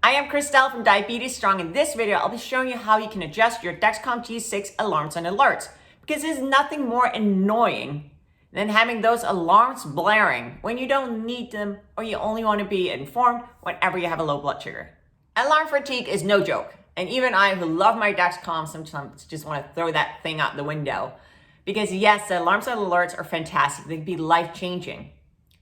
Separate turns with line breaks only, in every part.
I am Christelle from Diabetes Strong. In this video, I'll be showing you how you can adjust your Dexcom G6 alarms and alerts, because there's nothing more annoying than having those alarms blaring when you don't need them or you only want to be informed whenever you have a low blood sugar. Alarm fatigue is no joke, and even I, who love my Dexcom, sometimes just want to throw that thing out the window, because yes, the alarms and alerts are fantastic. They can be life-changing.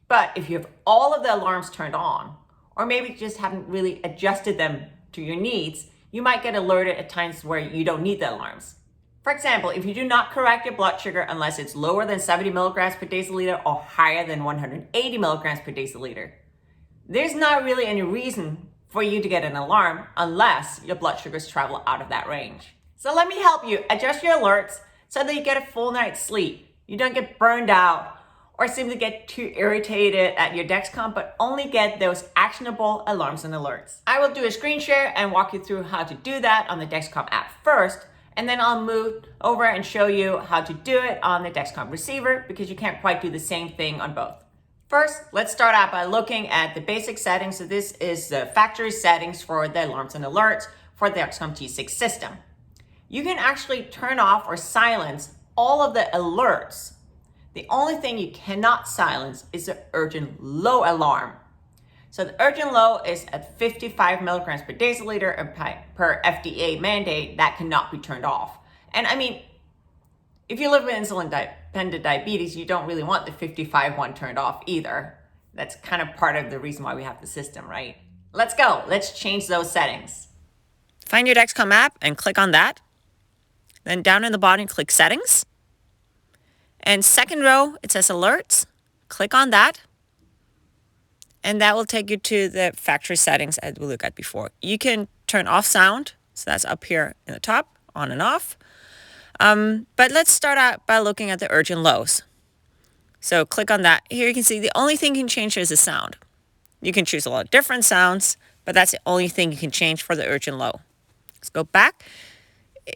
But if you have all of the alarms turned on, or maybe just haven't really adjusted them to your needs, you might get alerted at times where you don't need the alarms. For example, if you do not correct your blood sugar unless it's lower than 70 milligrams per deciliter or higher than 180 milligrams per deciliter, there's not really any reason for you to get an alarm unless your blood sugars travel out of that range. So let me help you adjust your alerts so that you get a full night's sleep. You don't get burned out or simply get too irritated at your Dexcom, but only get those actionable alarms and alerts. I will do a screen share and walk you through how to do that on the Dexcom app first, and then I'll move over and show you how to do it on the Dexcom receiver, because you can't quite do the same thing on both. First, let's start out by looking at the basic settings. So this is the factory settings for the alarms and alerts for the Dexcom G6 system. You can actually turn off or silence all of the alerts. The only thing you cannot silence is the urgent low alarm. So the urgent low is at 55 milligrams per deciliter, and per FDA mandate, that cannot be turned off. And I mean, if you live with insulin-dependent diabetes, you don't really want the 55 one turned off either. That's kind of part of the reason why we have the system, right? Let's go. Let's change those settings. Find your Dexcom app and click on that. Then down in the bottom, click Settings. And second row, it says Alerts. Click on that. And that will take you to the factory settings as we looked at before. You can turn off sound. So that's up here in the top, on and off. But let's start out by looking at the urgent lows. So click on that. Here you can see the only thing you can change is the sound. You can choose a lot of different sounds, but that's the only thing you can change for the urgent low. Let's go back.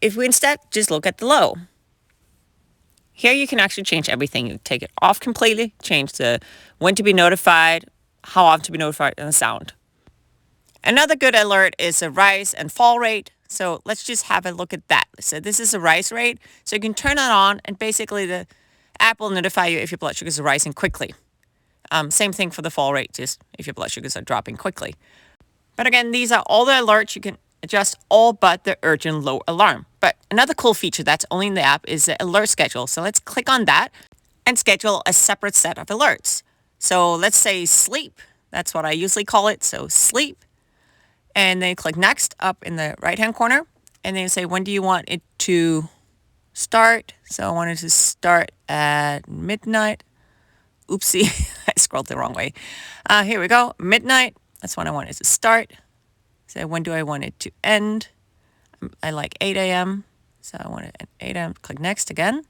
If we instead just look at the low. Here you can actually change everything. You take it off completely, change the when to be notified, how often to be notified, and the sound. Another good alert is the rise and fall rate. So let's just have a look at that. So this is a rise rate. So you can turn it on, and basically the app will notify you if your blood sugars are rising quickly. Same thing for the fall rate, just if your blood sugars are dropping quickly. But again, these are all the alerts. You can adjust all but the urgent low alarm. But another cool feature that's only in the app is the alert schedule. So let's click on that and schedule a separate set of alerts. So let's say sleep. That's what I usually call it. So sleep. And then click next up in the right-hand corner. And then say, when do you want it to start? So I want it to start at midnight. Oopsie, I scrolled the wrong way. Here we go, midnight. That's when I want it to start. So when do I want it to end? I like 8 a.m. So I want it at 8 a.m. Click next again.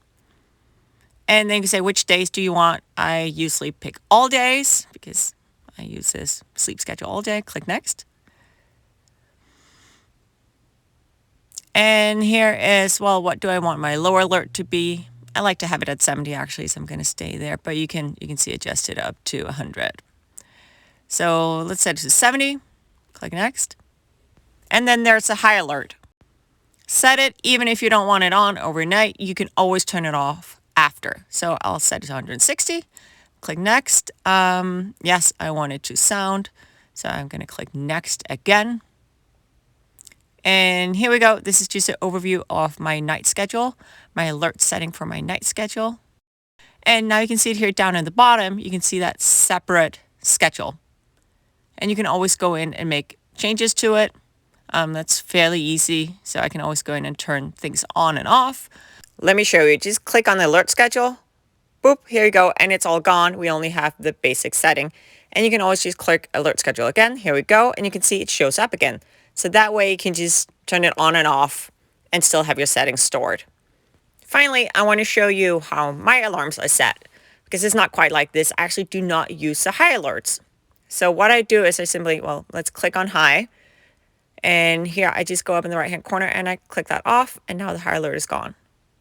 And then you can say, which days do you want? I usually pick all days because I use this sleep schedule all day. Click next. And here is, well, what do I want my lower alert to be? I like to have it at 70 actually, so I'm going to stay there. But you can see adjust it up to 100. So let's set it to 70. Click next. And then there's a high alert. Set it, even if you don't want it on overnight, you can always turn it off after. So I'll set it to 160. Click next. Yes, I want it to sound. So I'm going to click next again. And here we go. This is just an overview of my night schedule, my alert setting for my night schedule. And now you can see it here down at the bottom. You can see that separate schedule. And you can always go in and make changes to it. That's fairly easy. So I can always go in and turn things on and off. Let me show you. Just click on the alert schedule. Boop, here you go. And it's all gone. We only have the basic setting. And you can always just click alert schedule again. Here we go. And you can see it shows up again. So that way you can just turn it on and off and still have your settings stored. Finally, I want to show you how my alarms are set, because it's not quite like this. I actually do not use the high alerts. So what I do is I simply, well, let's click on high. And here I just go up in the right-hand corner and I click that off, and now the high alert is gone.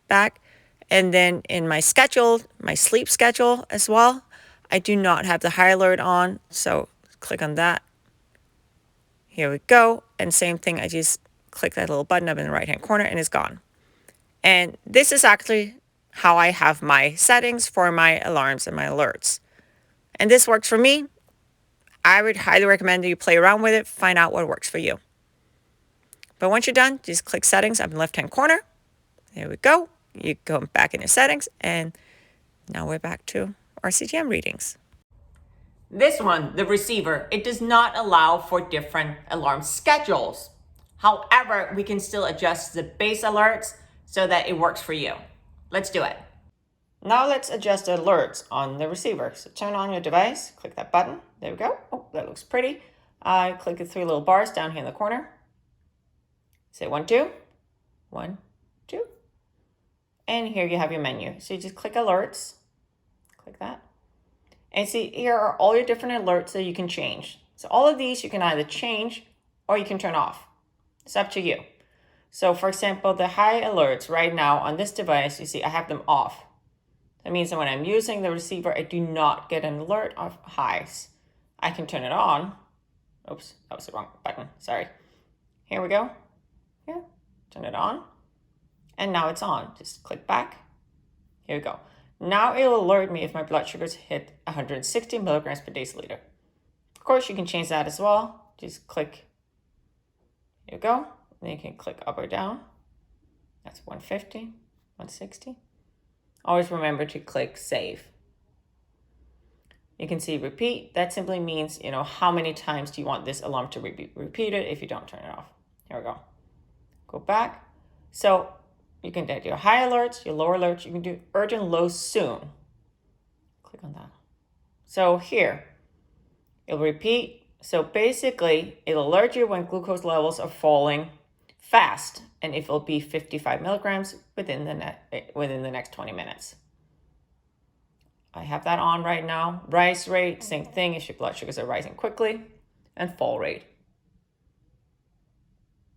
Back. And then in my schedule, my sleep schedule as well, I do not have the high alert on. So click on that. Here we go. And same thing, I just click that little button up in the right-hand corner and it's gone. And this is actually how I have my settings for my alarms and my alerts. And this works for me. I would highly recommend that you play around with it, find out what works for you. But once you're done, just click settings up in the left-hand corner. There we go. You go back in your settings, and now we're back to our CGM readings. This one, the receiver, it does not allow for different alarm schedules. However, we can still adjust the base alerts so that it works for you. Let's do it. Now let's adjust the alerts on the receiver. So turn on your device, click that button. There we go. Oh, that looks pretty. I click the three little bars down here in the corner. Say 1, 2, 1, 2. And here you have your menu. So you just click alerts, click that. And see, here are all your different alerts that you can change. So all of these you can either change or you can turn off. It's up to you. So for example, the high alerts right now on this device, you see I have them off. That means that when I'm using the receiver, I do not get an alert of highs. I can turn it on. Oops, that was the wrong button, sorry. Here we go. Here, turn it on. And now it's on. Just click back. Here we go. Now it'll alert me if my blood sugars hit 160 milligrams per deciliter. Of course, you can change that as well. Just click. Here you go. Then you can click up or down. That's 150, 160. Always remember to click save. You can see repeat. That simply means, how many times do you want this alarm to be repeated if you don't turn it off. Here we go. Go back. So you can do your high alerts, your lower alerts. You can do urgent low soon. Click on that. So here, it'll repeat. So basically, it'll alert you when glucose levels are falling fast, and if it'll be 55 milligrams within the next 20 minutes. I have that on right now. Rise rate, same thing if your blood sugars are rising quickly, and fall rate.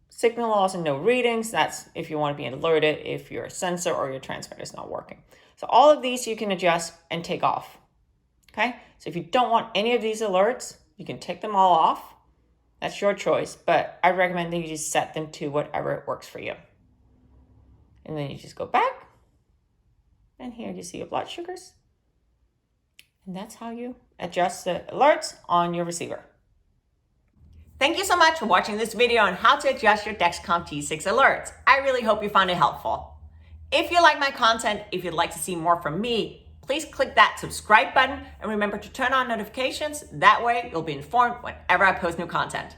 Signal loss and no readings, that's if you want to be alerted if your sensor or your transmitter is not working. So all of these you can adjust and take off. Okay, so if you don't want any of these alerts, you can take them all off. That's your choice, but I recommend that you just set them to whatever works for you. And then you just go back, and here you see your blood sugars. And that's how you adjust the alerts on your receiver. Thank you so much for watching this video on how to adjust your Dexcom G6 alerts. I really hope you found it helpful. If you like my content, if you'd like to see more from me, please click that subscribe button and remember to turn on notifications. That way you'll be informed whenever I post new content.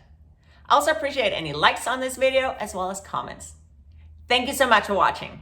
I also appreciate any likes on this video as well as comments. Thank you so much for watching.